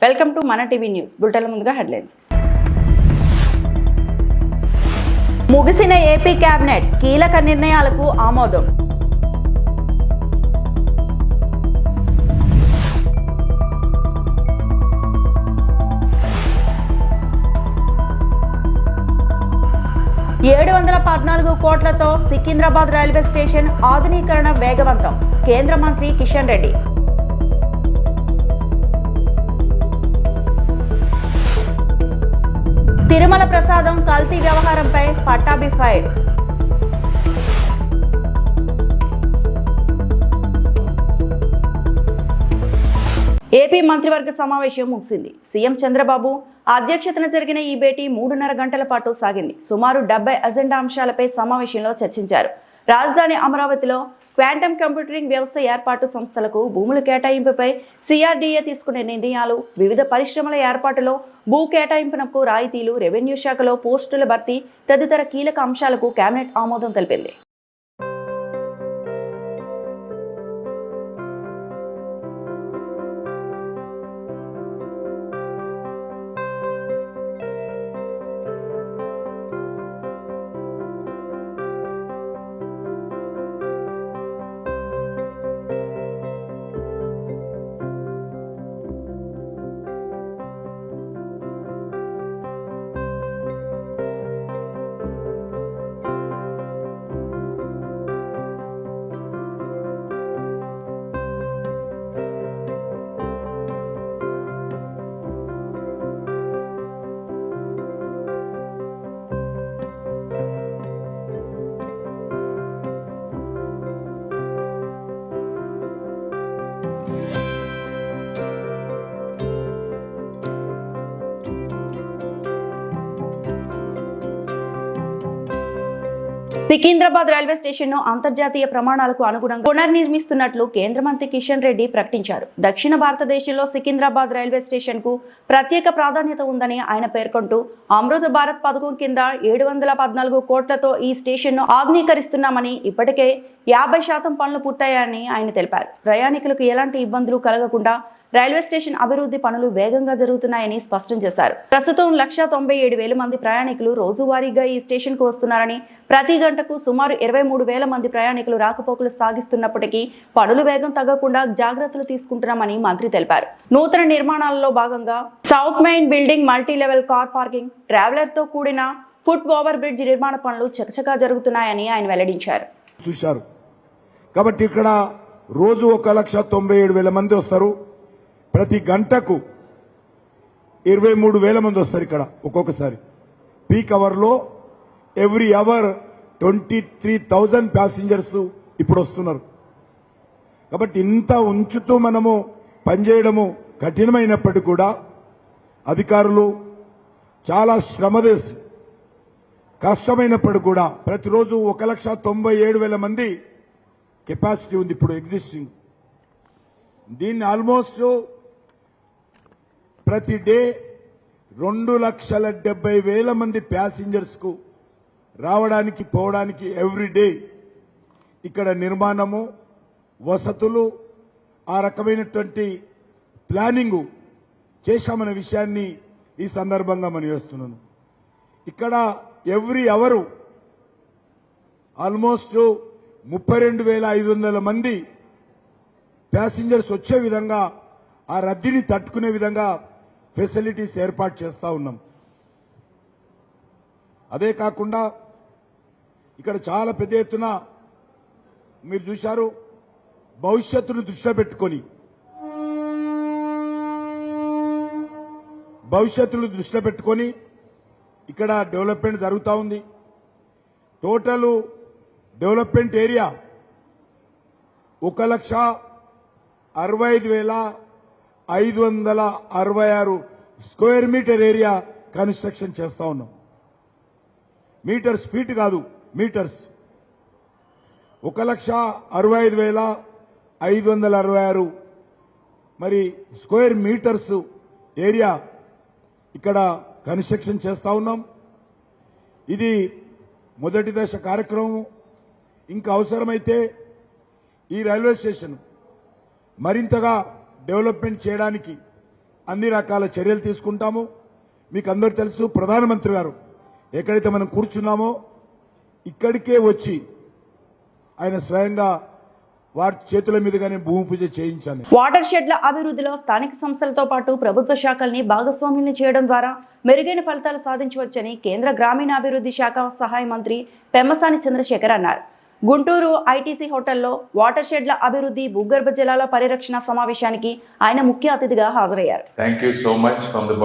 Welcome to మన TV news. బులెటిన్ల ముందుగా headlines. ముగిసిన ఏపీ కేబినెట్ కీలక నిర్ణయాలకు ఆమోదం. $714 కోట్లతో సికింద్రాబాద్ రైల్వే స్టేషన్ ఆధునీకరణ వేగవంతం. కేంద్ర మంత్రి కిషన్ రెడ్డి. తిరుమల ప్రసాదం కల్తీ వ్యవహారంపై పట్టాభి ఫైర్. ఏపీ మంత్రివర్గ సమావేశం ముగిసింది. సీఎం చంద్రబాబు అధ్యక్షతన జరిగిన ఈ భేటీ 3.5 గంటల పాటు సాగింది. సుమారు 70 అజెండా అంశాలపై సమావేశంలో చర్చించారు. రాజధాని అమరావతిలో క్వాంటమ్ కంప్యూటింగ్ వ్యవస్థ ఏర్పాటు, సంస్థలకు భూముల కేటాయింపుపై సిఆర్డీఏ తీసుకునే నిర్ణయాలు, వివిధ పరిశ్రమల ఏర్పాటులో భూ కేటాయింపునకు రాయితీలు, రెవెన్యూ శాఖలో పోస్టుల భర్తీ తదితర కీలక అంశాలకు కేబినెట్ ఆమోదం తెలిపింది. సికింద్రాబాద్ రైల్వే స్టేషన్ ను అంతర్జాతీయ ప్రమాణాలకు అనుగుణంగా పునర్నిర్మిస్తున్నట్లు కేంద్ర మంత్రి కిషన్ రెడ్డి ప్రకటించారు. దక్షిణ భారతదేశంలో సికింద్రాబాద్ రైల్వే స్టేషన్ కు ప్రత్యేక ప్రాధాన్యత ఉందని ఆయన పేర్కొంటూ, అమృత్ భారత్ పథకం కింద 714 కోట్లతో ఈ స్టేషన్ ను ఆధునీకరిస్తున్నామని, ఇప్పటికే 50% పనులు పూర్తయ్యాయని ఆయన తెలిపారు. ప్రయాణికులకు ఎలాంటి ఇబ్బందులు కలగకుండా రైల్వే స్టేషన్ అభివృద్ధి పనులు వేగంగా జరుగుతున్నాయని స్పష్టం చేశారు. ప్రస్తుతం 197,000 మంది ప్రయాణికులు రోజువారీగా ఈ స్టేషన్ కు వస్తున్నారని, ప్రతి గంటకు సుమారు 23,000 మంది ప్రయాణికులు రాకపోకలు సాగిస్తున్నప్పటికీ పనులు వేగం తగ్గకుండా జాగ్రత్తలు తీసుకుంటున్నామని మంత్రి తెలిపారు. నూతన నిర్మాణాలలో భాగంగా south main building, multi level car parking, traveller తో కూడిన ఫుట్ ఓవర్ బ్రిడ్జ్ నిర్మాణ పనులు చకచకా జరుగుతున్నాయని ఆయన వెల్లడించారు. చూశారు కాబట్టి ఇక్కడ రోజు 1,97,000 మంది వస్తారు. ప్రతి గంటకు 23,000 మంది వస్తారు. ఇక్కడ ఒక్కొక్కసారి పీక్ అవర్ లో ఎవ్రీ అవర్ 23,000 ప్యాసింజర్స్ ఇప్పుడు వస్తున్నారు. కాబట్టి ఇంత ఉంచుతూ మనము పనిచేయడము కఠినమైనప్పటికీ కూడా అధికారులు చాలా శ్రమ చేసి, కష్టమైనప్పటికీ కూడా ప్రతిరోజు 1,97,000 మంది కెపాసిటీ ఉంది ఇప్పుడు ఎగ్జిస్టింగ్. దీన్ని ఆల్మోస్ట్ ప్రతి డే 2,70,000 మంది ప్యాసింజర్స్ కు రావడానికి పోవడానికి ఎవ్రీ డే ఇక్కడ నిర్మాణము, వసతులు, ఆ రకమైనటువంటి ప్లానింగ్ చేశామన్న విషయాన్ని ఈ సందర్భంగా మనం చేస్తున్నాను. ఇక్కడ ఎవ్రీ అవరు ఆల్మోస్ట్ 32,500 మంది ప్యాసింజర్స్ వచ్చే విధంగా, ఆ రద్దీని తట్టుకునే విధంగా ఫెసిలిటీస్ ఏర్పాటు చేస్తా ఉన్నాం. అదే కాకుండా ఇక్కడ చాలా పెద్ద ఎత్తున మీరు చూశారు, భవిష్యత్తును దృష్టిలో పెట్టుకొని ఇక్కడ డెవలప్మెంట్ జరుగుతూ ఉంది. Total development area 1,65,566 square metre area construction చేస్తా ఉన్నాం. మీటర్స్, ఫీట్ కాదు, మీటర్స్. 1,65,566 మరి స్క్వేర్ మీటర్స్ ఏరియా ఇక్కడ కన్స్ట్రక్షన్ చేస్తా ఉన్నాం. ఇది మొదటి దశ కార్యక్రమం. ఇంకా అవసరమైతే ఈ రైల్వే స్టేషన్ మరింతగా డెవలప్మెంట్ చేయడానికి అన్ని రకాల చర్యలు తీసుకుంటాము. మీకు అందరూ తెలుసు, ప్రధానమంత్రి గారు ఎక్కడైతే మనం కూర్చున్నామో ఇక్కడికే వచ్చి ఆయన స్వయంగా వారి చేతుల మీదుగానే భూమి పూజ చేయించాను. వాటర్ షెడ్ల అభివృద్ధిలో స్థానిక సంస్థలతో పాటు ప్రభుత్వ శాఖల్ని భాగస్వామ్యం చేయడం ద్వారా మెరుగైన ఫలితాలు సాధించవచ్చని కేంద్ర గ్రామీణాభివృద్ధి శాఖ సహాయ మంత్రి పెమ్మసాని చంద్రశేఖర్ అన్నారు. గుంటూరు ఐటీసీ హోటల్లో వాటర్ షెడ్ల అభివృద్ధి, భూగర్భ జలాల పరిరక్షణ సమావేశానికి ఆయన ముఖ్య అతిథిగా హాజరయ్యారు. Thank you so much from the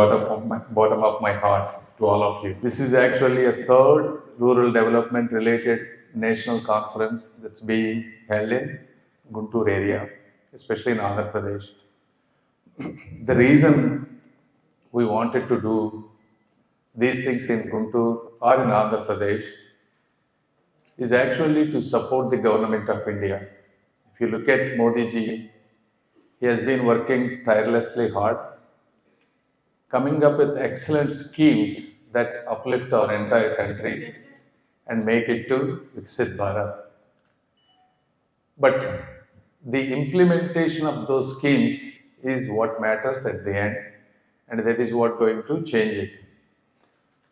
bottom of my heart to all of you. This is actually a third rural development related national conference that's being held in Guntur area, especially in Andhra Pradesh. The reason we wanted to do these things in Guntur or in Andhra Pradesh is actually to support the government of India. If you look at Modi ji, he has been working tirelessly hard, coming up with excellent schemes that uplift our entire country and make it to Viksit Bharat. But the implementation of those schemes is what matters at the end, and that is what going to change it.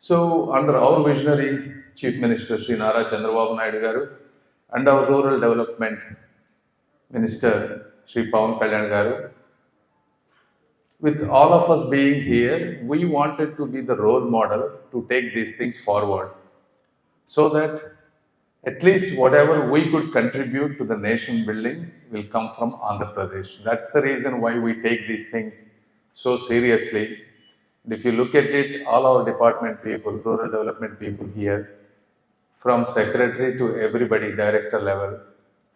So, under our visionary Chief Minister Sri Nara Chandrababu Naidu Garu and our Rural Development Minister Sri Pawan Kalyan Garu, with all of us being here, we wanted to be the role model to take these things forward, so that at least whatever we could contribute to the nation building will come from Andhra Pradesh. That's the reason why we take these things so seriously. And if you look at it, all our department people, rural development people here, from secretary to everybody, director level,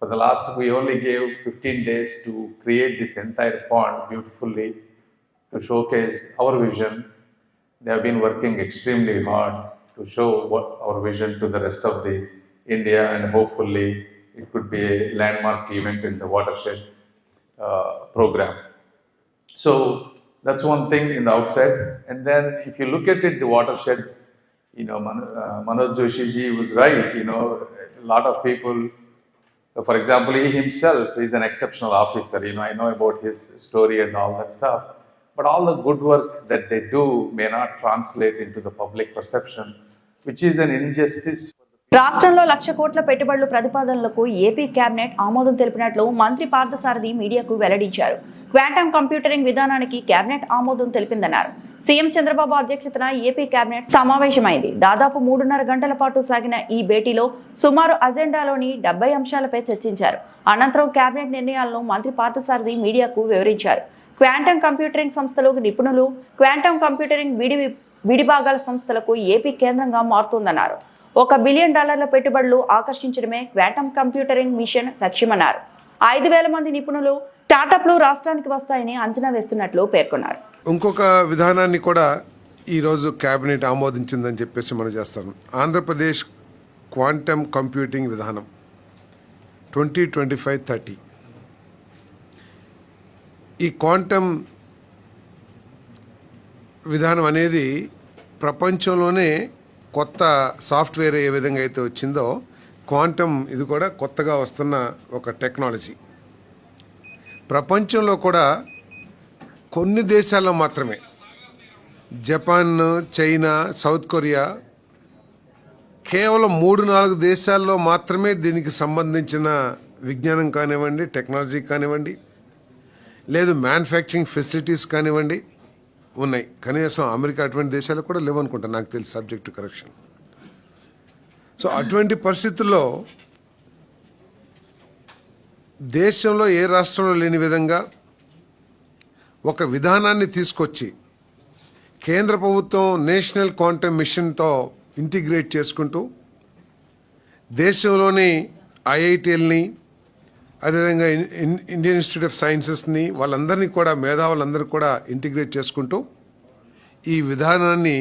for the last, we only gave 15 days to create this entire pond beautifully to showcase our vision. They have been working extremely hard to show what our vision to the rest of the India, and hopefully it could be a landmark event in the watershed program. So that's one thing in the outside. And then if you look at it, the watershed, you know, Manoj Joshi ji was right. You know, a lot of people, for example, he himself is an exceptional officer. You know, I know about his story and all that stuff. But all the good work that they do may not translate into the public perception, which is an injustice. రాష్ట్రంలో 1,00,000 కోట్ల పెట్టుబడుల ప్రతిపాదనలకు AP cabinet ఆమోదం తెలిపినట్లు మంత్రి పార్థసారథి మీడియాకు వెల్లడించారు. Quantum computering విధానానికి cabinet ఆమోదం తెలిపిందన్నారు. CM Chandrababu అధ్యక్షతన ఏపీ కేబినెట్ సమావేశమైంది. దాదాపు 3.5 గంటల పాటు సాగిన ఈ భేటీలో సుమారు అజెండాలోని 70 అంశాలపై చర్చించారు. అనంతరం కేబినెట్ నిర్ణయాలను మంత్రి పార్థసారథి మీడియాకు వివరించారు. క్వాంటమ్ కంప్యూటరింగ్ సంస్థలు నిపుణులు, క్వాంటమ్ కంప్యూటరింగ్ విడిభాగాల సంస్థలకు ఏపీ కేంద్రంగా మారుతోందన్నారు. $1 బిలియన్ పెట్టుబడులు ఆకర్షించడమే క్వాంటమ్ కంప్యూటరింగ్ మిషన్ లక్ష్యమన్నారు. 5,000 మంది నిపుణులు, స్టార్టప్లు రాష్ట్రానికి వస్తాయని అంచనా వేస్తున్నట్లు పేర్కొన్నారు. ఇంకొక విధానాన్ని కూడా ఈరోజు కేబినెట్ ఆమోదించిందని చెప్పేసి మనం చేస్తాను. ఆంధ్రప్రదేశ్ క్వాంటమ్ కంప్యూటింగ్ విధానం 2025-30. ఈ క్వాంటమ్ విధానం అనేది ప్రపంచంలోనే కొత్త సాఫ్ట్వేర్ ఏ విధంగా అయితే వచ్చిందో, క్వాంటమ్ ఇది కూడా కొత్తగా వస్తున్న ఒక టెక్నాలజీ. ప్రపంచంలో కూడా కొన్ని దేశాల్లో మాత్రమే, జపాన్, చైనా, సౌత్ కొరియా, కేవలం 3-4 దేశాల్లో మాత్రమే దీనికి సంబంధించిన విజ్ఞానం కానివ్వండి, టెక్నాలజీ కానివ్వండి, లేదు మ్యానుఫ్యాక్చరింగ్ ఫెసిలిటీస్ కానివ్వండి ఉన్నాయి. కనీసం అమెరికా అటువంటి దేశాలు కూడా లేవనుకుంటా, నాకు తెలిసి, సబ్జెక్ట్ టు కరెక్షన్. సో అటువంటి పరిస్థితుల్లో దేశంలో ఏ రాష్ట్రంలో లేని విధంగా ఒక విధానాన్ని తీసుకొచ్చి కేంద్ర ప్రభుత్వం నేషనల్ క్వాంటమ్ మిషన్తో ఇంటిగ్రేట్ చేసుకుంటూ దేశంలోని ఐఐటీఎల్ని, అదేవిధంగా ఇండియన్ ఇన్స్టిట్యూట్ ఆఫ్ సైన్సెస్ని, వాళ్ళందరినీ కూడా, మేధావులందరూ కూడా ఇంటిగ్రేట్ చేసుకుంటూ ఈ విధానాన్ని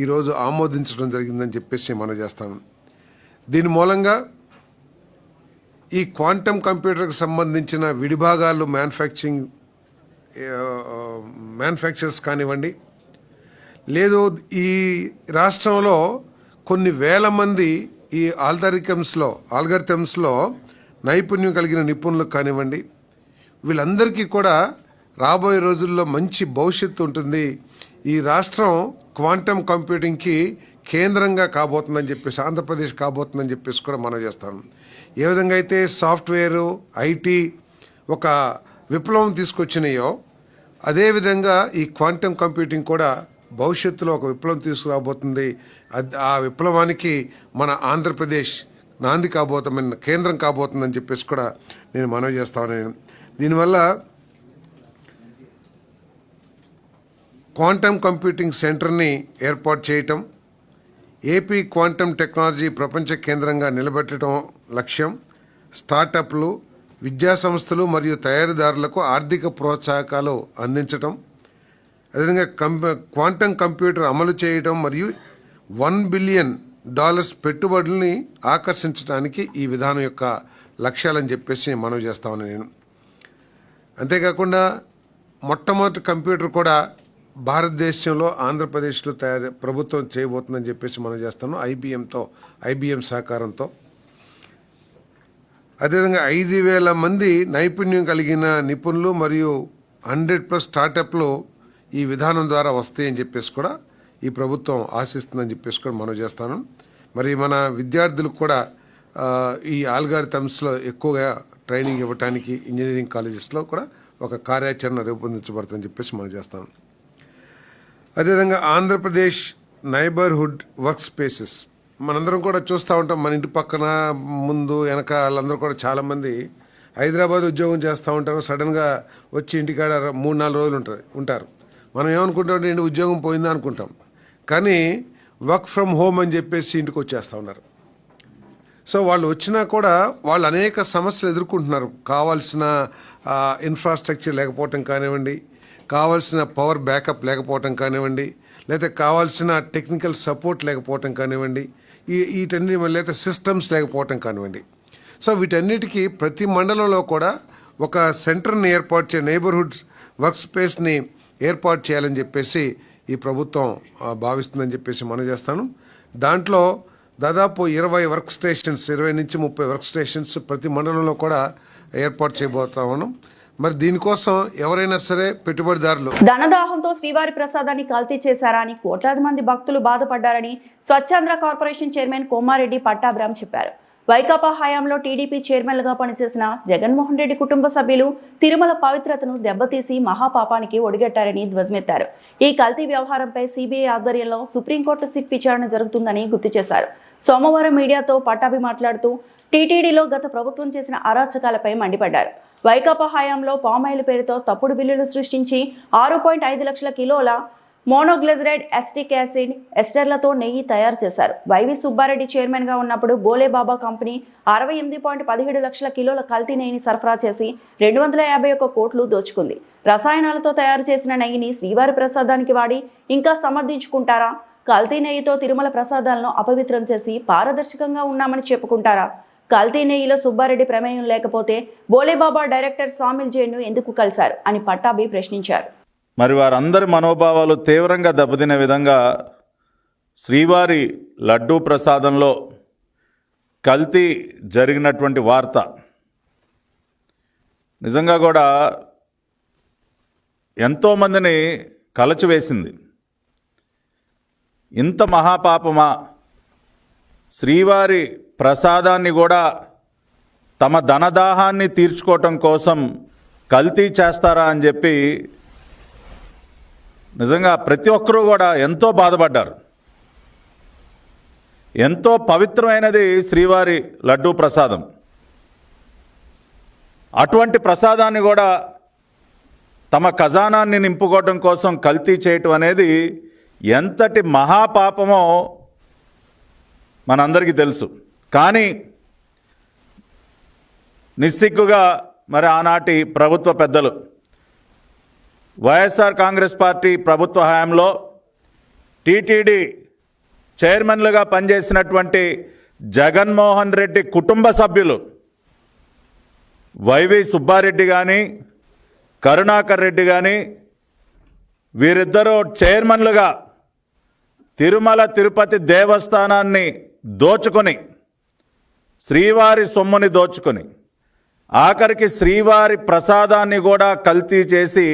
ఈరోజు ఆమోదించడం జరిగిందని చెప్పేసి మనం చేస్తాము. దీని మూలంగా ఈ క్వాంటమ్ కంప్యూటర్కి సంబంధించిన విడిభాగాలు మ్యానుఫ్యాక్చరర్స్ కానివ్వండి, లేదు ఈ రాష్ట్రంలో కొన్ని వేల మంది ఈ ఆల్గరిథమ్స్లో నైపుణ్యం కలిగిన నిపుణులకు కానివ్వండి, వీళ్ళందరికీ కూడా రాబోయే రోజుల్లో మంచి భవిష్యత్తు ఉంటుంది. ఈ రాష్ట్రం క్వాంటమ్ కంప్యూటింగ్కి కేంద్రంగా కాబోతుందని చెప్పేసి, ఆంధ్రప్రదేశ్ కాబోతుందని చెప్పేసి కూడా మనం చేస్తాను. ఏ విధంగా అయితే సాఫ్ట్వేరు, ఐటీ ఒక విప్లవం తీసుకొచ్చినాయో అదేవిధంగా ఈ క్వాంటమ్ కంప్యూటింగ్ కూడా భవిష్యత్తులో ఒక విప్లవం తీసుకురాబోతుంది. ఆ విప్లవానికి మన ఆంధ్రప్రదేశ్ నాంది కాబోతుందని, కేంద్రం కాబోతుందని చెప్పేసి కూడా నేను మనవి చేస్తాను. దీనివల్ల క్వాంటమ్ కంప్యూటింగ్ సెంటర్ని ఏర్పాటు చేయటం, ఏపీ క్వాంటమ్ టెక్నాలజీ ప్రపంచ కేంద్రంగా నిలబెట్టడం లక్ష్యం. స్టార్టప్లు, విద్యా సంస్థలు మరియు తయారీదారులకు ఆర్థిక ప్రోత్సాహకాలు అందించటం, అదేవిధంగా క్వాంటమ్ కంప్యూటర్ అమలు చేయడం మరియు $1 బిలియన్ పెట్టుబడుల్ని ఆకర్షించడానికి ఈ విధానం యొక్క లక్ష్యాలని చెప్పేసి మనవి చేస్తామని నేను. అంతేకాకుండా మొట్టమొదటి కంప్యూటర్ కూడా భారతదేశంలో ఆంధ్రప్రదేశ్లో ప్రభుత్వం చేయబోతుందని చెప్పేసి మనం చేస్తాను, ఐబిఎం సహకారంతో. అదేవిధంగా 5,000 మంది నైపుణ్యం కలిగిన నిపుణులు మరియు 100+ స్టార్టప్లు ఈ విధానం ద్వారా వస్తాయని చెప్పేసి కూడా ఈ ప్రభుత్వం ఆశిస్తుందని చెప్పేసి కూడా మనం చేస్తాను. మరి మన విద్యార్థులకు కూడా ఈ ఆల్గారిథమ్స్లో ఎక్కువగా ట్రైనింగ్ ఇవ్వడానికి ఇంజనీరింగ్ కాలేజెస్లో కూడా ఒక కార్యాచరణ రూపొందించబడుతుందని చెప్పేసి మనం చేస్తాం. అదేవిధంగా ఆంధ్రప్రదేశ్ నైబర్హుడ్ వర్క్ స్పేసెస్ మనందరం కూడా చూస్తూ ఉంటాం. మన ఇంటి పక్కన, ముందు, వెనక వాళ్ళందరూ కూడా చాలామంది హైదరాబాద్ ఉద్యోగం చేస్తూ ఉంటారు. సడన్గా వచ్చి ఇంటికాడ 3-4 రోజులు ఉంటారు. మనం ఏమనుకుంటాం, ఏంటి ఉద్యోగం పోయిందా అనుకుంటాం. కానీ వర్క్ ఫ్రమ్ హోమ్ అని చెప్పేసి ఇంటికి వచ్చేస్తూ ఉన్నారు. సో వాళ్ళు వచ్చినా కూడా వాళ్ళు అనేక సమస్యలు ఎదుర్కొంటున్నారు. కావాల్సిన ఇన్ఫ్రాస్ట్రక్చర్ లేకపోవటం కానివ్వండి, కావాల్సిన పవర్ బ్యాకప్ లేకపోవటం కానివ్వండి, లేదా కావాల్సిన టెక్నికల్ సపోర్ట్ లేకపోవటం కానివ్వండి, వీటన్ని లేదా సిస్టమ్స్ లేకపోవటం కానివ్వండి. సో వీటన్నిటికీ ప్రతి మండలంలో కూడా ఒక సెంటర్ని ఏర్పాటు నైబర్హుడ్ వర్క్ స్పేస్ని ఏర్పాటు చేయాలని చెప్పేసి ఈ ప్రభుత్వం భావిస్తుందని చెప్పేసి మనం చేస్తాను. దాంట్లో దాదాపు 20 వర్క్ స్టేషన్స్, 20 నుంచి 30 వర్క్ స్టేషన్స్ ప్రతి మండలంలో కూడా ఏర్పాటు చేయబోతా ఉన్నాం. మరి దీనికోసం ఎవరైనా సరే పెట్టుబడిదారులు ధనదాహంతో శ్రీవారి ప్రసాదాన్ని కల్తీ చేశారని కోట్లాది మంది భక్తులు బాధపడ్డారని స్వచ్ఛాంధ్ర కార్పొరేషన్ చైర్మన్ కోమారెడ్డి పట్టాభిరామ్ చెప్పారు. వైకాపా హయాంలో టీడీపీ చైర్మన్లుగా పనిచేసిన జగన్మోహన్ రెడ్డి కుటుంబ సభ్యులు తిరుమల పవిత్రతను దెబ్బతీసి మహాపాపానికి ఒడిగట్టారని ధ్వజమెత్తారు. ఈ కల్తీ వ్యవహారంపై సిబిఐ ఆధ్వర్యంలో సుప్రీంకోర్టు సిట్ విచారణ జరుగుతుందని గుర్తు చేశారు. సోమవారం మీడియాతో పట్టాభి మాట్లాడుతూ టీటీడీలో గత ప్రభుత్వం చేసిన అరాచకాలపై మండిపడ్డారు. వైకాపా హయాంలో పామాయిల్ పేరుతో తప్పుడు బిల్లులు సృష్టించి 6.5 లక్షల కిలోల మోనోగ్లిజరైడ్ ఎస్టిక్ యాసిడ్ ఎస్టర్లతో నెయ్యి తయారు చేశారు. వైవి సుబ్బారెడ్డి చైర్మన్గా ఉన్నప్పుడు బోలేబాబా కంపెనీ 68.17 లక్షల కిలోల కల్తీ నెయ్యిని సరఫరా చేసి 251 కోట్లు దోచుకుంది. రసాయనాలతో తయారు చేసిన నెయ్యిని శ్రీవారి ప్రసాదానికి వాడి ఇంకా సమర్థించుకుంటారా? కల్తీ నెయ్యితో తిరుమల ప్రసాదాలను అపవిత్రం చేసి పారదర్శకంగా ఉన్నామని చెప్పుకుంటారా? కల్తీ నెయ్యిలో సుబ్బారెడ్డి ప్రమేయం లేకపోతే బోలేబాబా డైరెక్టర్ సామిల్ జైన్ను ఎందుకు కలిశారు అని పట్టాభి ప్రశ్నించారు. మరి వారందరి మనోభావాలు తీవ్రంగా దెబ్బతినే విధంగా శ్రీవారి లడ్డూ ప్రసాదంలో కల్తీ జరిగినటువంటి వార్త నిజంగా కూడా ఎంతోమందిని కలచివేసింది. ఇంత మహాపాపమా? శ్రీవారి ప్రసాదాన్ని కూడా తమ ధనదాహాన్ని తీర్చుకోవటం కోసం కల్తీ చేస్తారా అని చెప్పి నిజంగా ప్రతి ఒక్కరూ కూడా ఎంతో బాధపడ్డారు. ఎంతో పవిత్రమైనది శ్రీవారి లడ్డూ ప్రసాదం. అటువంటి ప్రసాదాన్ని కూడా తమ ఖజానాన్ని నింపుకోవడం కోసం కల్తీ చేయటం అనేది ఎంతటి మహాపాపమో మనందరికీ తెలుసు. కానీ నిస్సిగ్గుగా మరి ఆనాటి ప్రభుత్వ పెద్దలు వైఎస్ఆర్ కాంగ్రెస్ పార్టీ ప్రభుత్వ హయాంలో టీటీడీ చైర్మన్లుగా పనిచేసినటువంటి జగన్మోహన్ రెడ్డి కుటుంబ సభ్యులు వైవి సుబ్బారెడ్డి కానీ కరుణాకర్ రెడ్డి కానీ వీరిద్దరూ చైర్మన్లుగా తిరుమల తిరుపతి దేవస్థానాన్ని దోచుకొని, శ్రీవారి సొమ్ముని దోచుకొని ఆఖరికి శ్రీవారి ప్రసాదాన్ని కూడా కల్తీ చేసి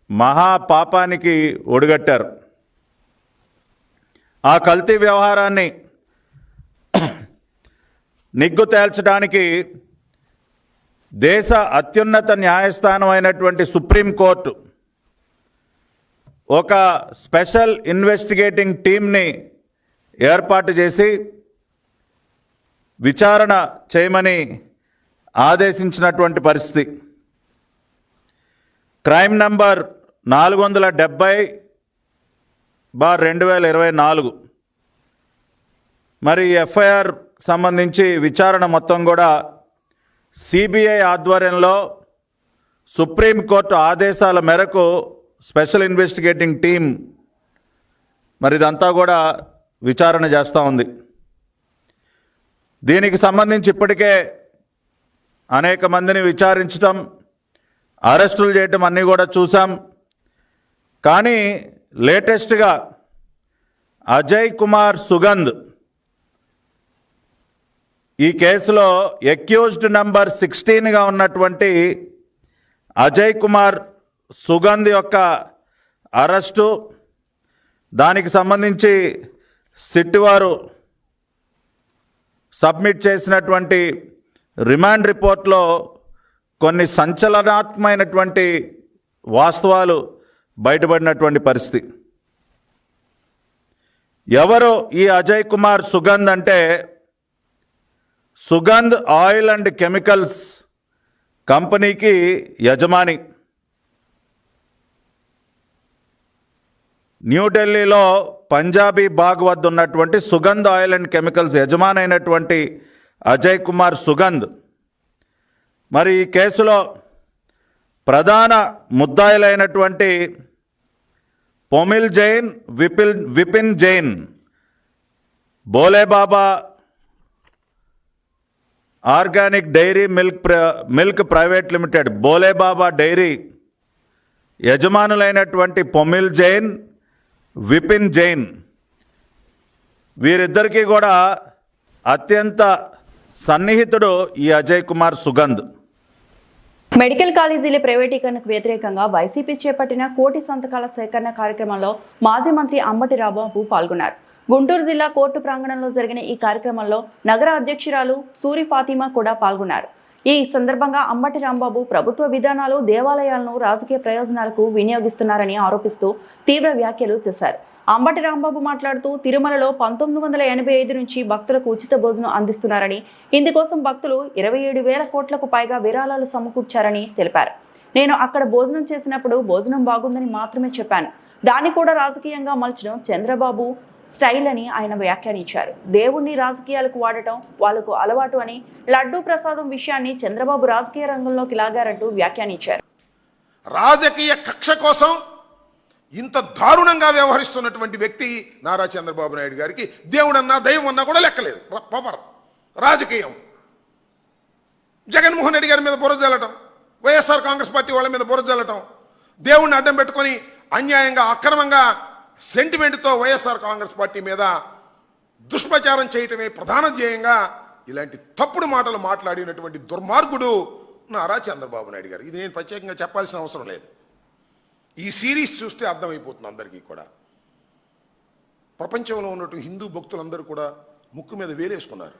మహాపాపానికి ఒడిగట్టారు. ఆ కల్తీ వ్యవహారాన్ని నిగ్గు తేల్చడానికి దేశ అత్యున్నత న్యాయస్థానం అయినటువంటి సుప్రీంకోర్టు ఒక స్పెషల్ ఇన్వెస్టిగేటింగ్ టీంని ఏర్పాటు చేసి విచారణ చేయమని ఆదేశించినటువంటి పరిస్థితి. క్రైమ్ నంబర్ 470/2024 మరి ఎఫ్ఐఆర్ సంబంధించి విచారణ మొత్తం కూడా సిబిఐ ఆధ్వర్యంలో సుప్రీంకోర్టు ఆదేశాల మేరకు స్పెషల్ ఇన్వెస్టిగేటింగ్ టీం మరి ఇదంతా కూడా విచారణ చేస్తూ ఉంది. దీనికి సంబంధించి ఇప్పటికే అనేక మందిని విచారించడం, అరెస్టులు చేయటం అన్నీ కూడా చూసాం. కానీ లేటెస్ట్గా అజయ్ కుమార్ సుగంధ్ ఈ కేసులో అక్యూజ్డ్ నంబర్ 16గా ఉన్నటువంటి అజయ్ కుమార్ సుగంధ్ యొక్క అరెస్టు, దానికి సంబంధించి సిట్ వారు సబ్మిట్ చేసినటువంటి రిమాండ్ రిపోర్ట్లో కొన్ని సంచలనాత్మకమైనటువంటి వాస్తవాలు బయటపడినటువంటి పరిస్థితి. ఎవరు ఈ అజయ్ కుమార్ సుగంధ్ అంటే సుగంధ్ ఆయిల్ అండ్ కెమికల్స్ కంపెనీకి యజమాని. న్యూఢిల్లీలో పంజాబీ బాగ్ వద్ద ఉన్నటువంటి సుగంధ్ ఆయిల్ అండ్ కెమికల్స్ యజమాని అయినటువంటి అజయ్ కుమార్ సుగంధ్ మరి ఈ కేసులో ప్రధాన ముద్దాయిలైనటువంటి Pomil Jain, Vipin Jain, Bholebaba organic dairy milk private limited Bholebaba dairy యజమానులైనటువంటి పొమిల్ జైన్, విపిన్ జైన్ వీరిద్దరికీ కూడా అత్యంత సన్నిహితుడు ఈ అజయ్ కుమార్ సుగంధ్. మెడికల్ కాలేజీల ప్రైవేటీకరణకు వ్యతిరేకంగా వైసీపీ చేపట్టిన కోటి సంతకాల సేకరణ కార్యక్రమంలో మాజీ మంత్రి అంబటి రాంబాబు పాల్గొన్నారు. గుంటూరు జిల్లా కోర్టు ప్రాంగణంలో జరిగిన ఈ కార్యక్రమంలో నగర అధ్యక్షురాలు సూరి ఫాతిమా కూడా పాల్గొన్నారు. ఈ సందర్భంగా అంబటి రాంబాబు ప్రభుత్వ విధానాలు దేవాలయాలను రాజకీయ ప్రయోజనాలకు వినియోగిస్తున్నారని ఆరోపిస్తూ తీవ్ర వ్యాఖ్యలు చేశారు. అంబటి రాంబాబు మాట్లాడుతూ తిరుమలలో 1985 నుంచి భక్తులకు ఉచిత భోజనం అందిస్తున్నారని, ఇందుకోసం భక్తులు 27,000 కోట్లకు పైగా విరాళాలు సమకూర్చారని తెలిపారు. నేను అక్కడ భోజనం చేసినప్పుడు భోజనం బాగుందని మాత్రమే చెప్పాను. దాన్ని కూడా రాజకీయంగా మలచడం చంద్రబాబు స్టైల్ అని ఆయన వ్యాఖ్యానించారు. దేవుణ్ణి రాజకీయాలకు వాడటం వాళ్లకు అలవాటు అని, లడ్డూ ప్రసాదం విషయాన్ని చంద్రబాబు రాజకీయ రంగంలోకి లాగారంటూ వ్యాఖ్యానించారు. రాజకీయ కక్ష కోసం ఇంత దారుణంగా వ్యవహరిస్తున్నటువంటి వ్యక్తి నారా చంద్రబాబు నాయుడు గారికి దేవుడన్నా దైవం అన్నా కూడా లెక్కలేదు. పవర్ రాజకీయం. జగన్మోహన్ రెడ్డి గారి మీద బురద జల్లటం, వైఎస్ఆర్ కాంగ్రెస్ పార్టీ వాళ్ళ మీద బురద జల్లటం, దేవుణ్ణి అడ్డం పెట్టుకొని అన్యాయంగా అక్రమంగా సెంటిమెంట్తో వైఎస్ఆర్ కాంగ్రెస్ పార్టీ మీద దుష్ప్రచారం చేయటమే ప్రధాన ధ్యేయంగా ఇలాంటి తప్పుడు మాటలు మాట్లాడినటువంటి దుర్మార్గుడు నారా చంద్రబాబు నాయుడు గారు. ఇది నేను ప్రత్యేకంగా చెప్పాల్సిన అవసరం లేదు. ఈ సిరీస్ చూస్తే అర్థమైపోతుంది అందరికీ కూడా. ప్రపంచంలో ఉన్నటువంటి హిందూ భక్తులందరూ కూడా ముక్కు మీద వేలేసుకున్నారు.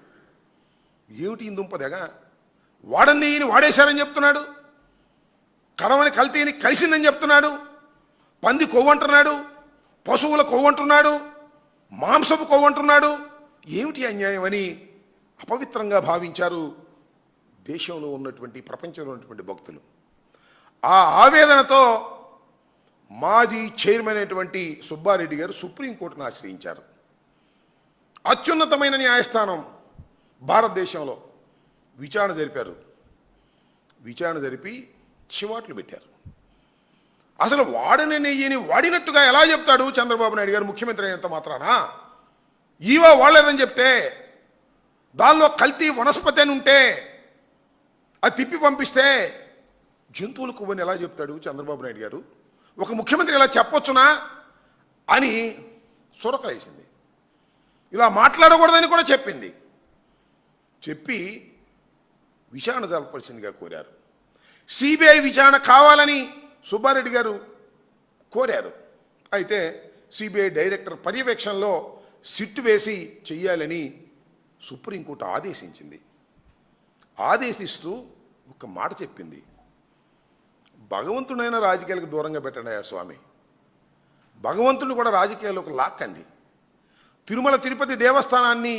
ఏమిటి హిందుంపదగా? వాడన్నీని వాడేశారని చెప్తున్నాడు, కడవని కల్తీని కలిసిందని చెప్తున్నాడు, పంది కొవ్వంటున్నాడు, పశువుల కొవ్వంటున్నాడు, మాంసపు కొవ్వంటున్నాడు. ఏమిటి అన్యాయం అని అపవిత్రంగా భావించారు దేశంలో ఉన్నటువంటి ప్రపంచంలో ఉన్నటువంటి భక్తులు. ఆ ఆవేదనతో మాజీ చైర్మన్ అయినటువంటి సుబ్బారెడ్డి గారు సుప్రీంకోర్టును ఆశ్రయించారు. అత్యున్నతమైన న్యాయస్థానం భారతదేశంలో విచారణ జరిపారు. విచారణ జరిపి చివాట్లు పెట్టారు. అసలు వాడని నెయ్యిని వాడినట్టుగా ఎలా చెప్తాడు చంద్రబాబు నాయుడు గారు ముఖ్యమంత్రి అయినంత మాత్రాన? ఈవో వాడలేదని చెప్తే, దానిలో కల్తీ వనస్పతి అని ఉంటే అది తిప్పి పంపిస్తే జంతువులు కొవ్వని ఎలా చెప్తాడు చంద్రబాబు నాయుడు గారు? ఒక ముఖ్యమంత్రి ఇలా చెప్పొచ్చునా అని వేసింది. ఇలా మాట్లాడకూడదని కూడా చెప్పింది. చెప్పి విచారణ జరపవలసిందిగా కోరారు. సిబిఐ విచారణ కావాలని సుబ్బారెడ్డి గారు కోరారు. అయితే సిబిఐ డైరెక్టర్ పర్యవేక్షణలో సిట్టు వేసి చెయ్యాలని సుప్రీంకోర్టు ఆదేశించింది. ఆదేశిస్తూ ఒక మాట చెప్పింది, భగవంతుడైన రాజకీయాలకు దూరంగా పెట్టండి ఆ స్వామి, భగవంతుడు కూడా రాజకీయాల్లోకి లాక్కండి, తిరుమల తిరుపతి దేవస్థానాన్ని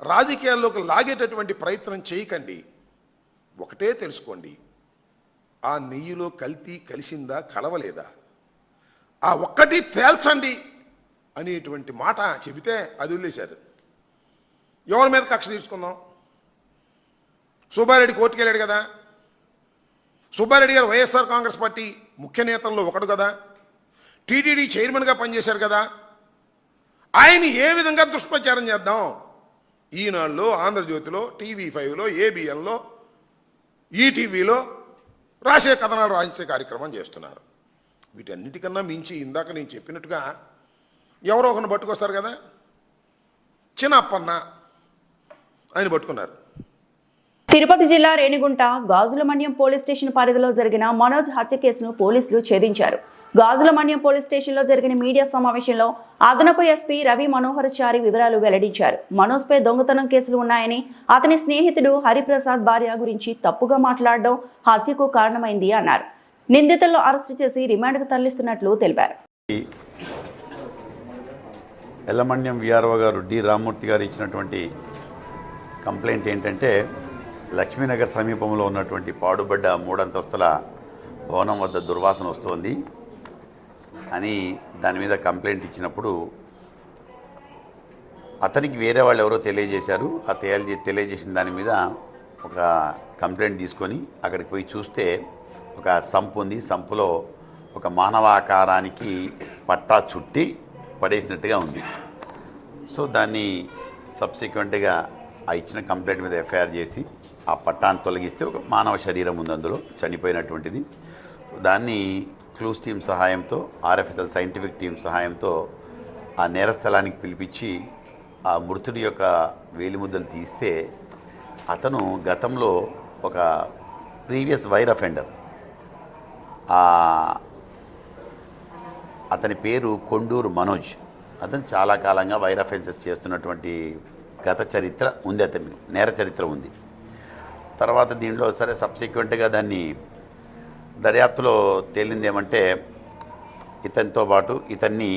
రాజకీయాల్లోకి లాగేటటువంటి ప్రయత్నం చేయకండి, ఒకటే తెలుసుకోండి, ఆ నెయ్యిలో కల్తీ కలిసిందా కలవలేదా, ఆ ఒక్కటి తేల్చండి అనేటువంటి మాట చెబితే అది వదిలేశారు. ఎవరి మీద కక్ష తీర్చుకుందాం? సుబ్బారెడ్డి కోర్టుకు వెళ్ళాడు కదా, సుబ్బారెడ్డి గారు వైఎస్ఆర్ కాంగ్రెస్ పార్టీ ముఖ్య నేతల్లో ఒకడు కదా, టీటీడీ చైర్మన్గా పనిచేశారు కదా, ఆయన ఏ విధంగా దుష్ప్రచారం చేద్దాం? ఈనాడులో, ఆంధ్రజ్యోతిలో, TV5లో, ABNలో, ఈటీవీలో రాసే కథనాలు రాయించే కార్యక్రమం చేస్తున్నారు. వీటన్నిటికన్నా మించి ఇందాక నేను చెప్పినట్టుగా ఎవరో ఒకరిని పట్టుకొస్తారు కదా, చిన్న అప్పన్న ఆయన పట్టుకున్నారు. తిరుపతి జిల్లా రేణిగుంట గాజులమన్యం పోలీస్ స్టేషన్ పరిధిలో జరిగిన మనోజ్ హత్య కేసును పోలీసులు ఛేదించారు. గాజులమన్యం పోలీస్ స్టేషన్లో జరిగిన మీడియా సమావేశంలో అదనపు ఎస్పీ రవి మనోహర్ చారి వివరాలు వెల్లడించారు. మనోజ్పై దొంగతనం కేసులు ఉన్నాయని, అతని స్నేహితుడు హరిప్రసాద్ భార్య గురించి తప్పుగా మాట్లాడడం హత్యకు కారణమైంది అన్నారు. నిందితులను అరెస్టు చేసి రిమాండ్కు తరలిస్తున్నట్లు తెలిపారు. ఎల్లమన్యం విఆర్ఓ గారు డి రామ్మూర్తి గారు ఇచ్చినటువంటి కంప్లైంట్ ఏంటంటే, లక్ష్మీనగర్ సమీపంలో ఉన్నటువంటి పాడుబడ్డ 3 అంతస్తుల భవనం వద్ద దుర్వాసన వస్తోంది అని దాని మీద కంప్లైంట్ ఇచ్చినప్పుడు అతనికి వేరే వాళ్ళు ఎవరో తెలియజేశారు. ఆ తెలియజేసిన దాని మీద ఒక కంప్లైంట్ తీసుకొని అక్కడికి పోయి చూస్తే ఒక సంపు ఉంది. సంపులో ఒక మానవాకారానికి పట్టా చుట్టి పడేసినట్టుగా ఉంది. సో దాన్ని సబ్సిక్వెంట్గా ఆ ఇచ్చిన కంప్లైంట్ మీద ఎఫ్ఐఆర్ చేసి ఆ పట్టాన్ని తొలగిస్తే ఒక మానవ శరీరం ఉంది అందులో చనిపోయినటువంటిది. దాన్ని క్లూస్ టీమ్ సహాయంతో, RFSL సైంటిఫిక్ టీం సహాయంతో ఆ నేరస్థలానికి పిలిపించి ఆ మృతుడి యొక్క వేలిముద్దలు తీస్తే అతను గతంలో ఒక ప్రీవియస్ వైర్ అఫెండర్, అతని పేరు కొండూరు మనోజ్. అతను చాలా కాలంగా వైర్ అఫెన్సెస్ చేస్తున్నటువంటి గత చరిత్ర ఉంది, అతని నేర చరిత్ర ఉంది. తర్వాత దీంట్లో సరే సబ్సిక్వెంట్గా దాన్ని దర్యాప్తులో తేలింది ఏమంటే, ఇతనితో పాటు ఇతన్ని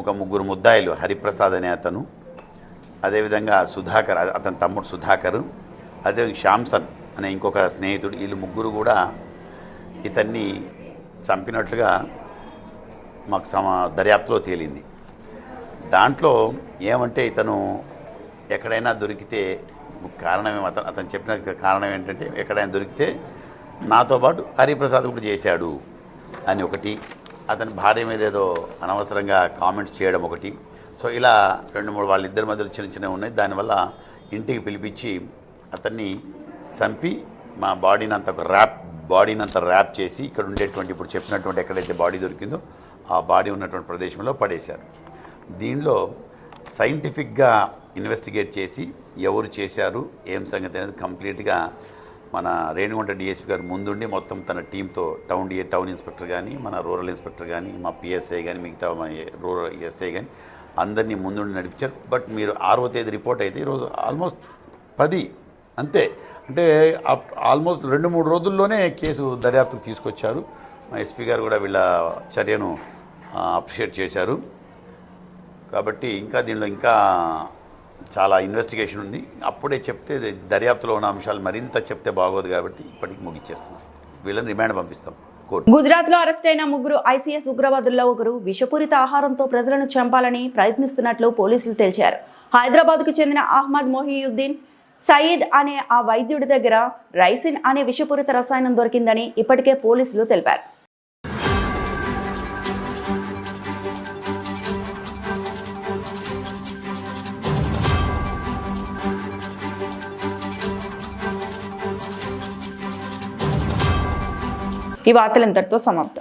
ఒక 3 ముద్దాయిలు, హరిప్రసాద్ అనే అతను, అదేవిధంగా సుధాకర్ అతని తమ్ముడు సుధాకర్, అదే శ్యామ్సన్ అనే ఇంకొక స్నేహితుడు, వీళ్ళు 3 కూడా ఇతన్ని చంపినట్లుగా మాకు దర్యాప్తులో తేలింది. దాంట్లో ఏమంటే ఇతను ఎక్కడైనా దొరికితే కారణం అతను చెప్పిన కారణం ఏంటంటే, ఎక్కడైనా దొరికితే నాతో పాటు హరిప్రసాద్ కూడా చేశాడు అని ఒకటి, అతని భార్య మీద ఏదో అనవసరంగా కామెంట్స్ చేయడం ఒకటి. సో ఇలా 2-3 వాళ్ళిద్దరి మధ్యలో చిన్న ఉన్నాయి. దానివల్ల ఇంటికి పిలిపించి అతన్ని చంపి మా బాడీని అంతా ర్యాప్ చేసి ఇక్కడ ఉండేటువంటి ఇప్పుడు చెప్పినటువంటి ఎక్కడైతే బాడీ దొరికిందో ఆ బాడీ ఉన్నటువంటి ప్రదేశంలో పడేశారు. దీనిలో సైంటిఫిక్గా ఇన్వెస్టిగేట్ చేసి ఎవరు చేశారు ఏం సంగతి అనేది కంప్లీట్గా మన రేణిగుంట DSP గారు ముందుండి మొత్తం తన టీంతో టౌన్ ఇన్స్పెక్టర్ కానీ, మన రూరల్ ఇన్స్పెక్టర్ కానీ, మా PSI కానీ, మిగతా మా రూరల్ SI కానీ అందరినీ ముందుండి నడిపించారు. బట్ మీరు 6వ తేదీ రిపోర్ట్ అయితే ఈరోజు ఆల్మోస్ట్ 10 అంతే, అంటే ఆల్మోస్ట్ 2-3 రోజుల్లోనే కేసు దర్యాప్తుకు తీసుకొచ్చారు. మా SP గారు కూడా వీళ్ళ చర్యను అప్రిషియేట్ చేశారు. కాబట్టి ఇంకా దీనిలో ఇంకా చాలా ఇన్వెస్టిగేషన్ ఉంది. అప్పుడే చెప్తే దర్యాప్తులో ఉన్న అంశాలు మరింత చెప్తే బాగోదు కాబట్టి ఇప్పటికి ముగిచ్చేస్తున్నాం. వీళ్ళని రిమాండ్ పంపిస్తాం కోర్టు. గుజరాత్ లో అరెస్ట్ అయిన 3 ICS ఉగ్రవాదుల్లో ఒకరు విషపూరిత ఆహారంతో ప్రజలను చంపాలని ప్రయత్నిస్తున్నట్లు పోలీసులు తెలిపారు. హైదరాబాద్ కు చెందిన అహ్మద్ మొహియుద్దీన్ సయీద్ అనే ఆ వైద్యుడి దగ్గర రైసిన్ అనే విషపూరిత రసాయనం దొరికిందని ఇప్పటికే పోలీసులు తెలిపారు. ఈ వార్తలు ఇంతటితో సమాప్తం.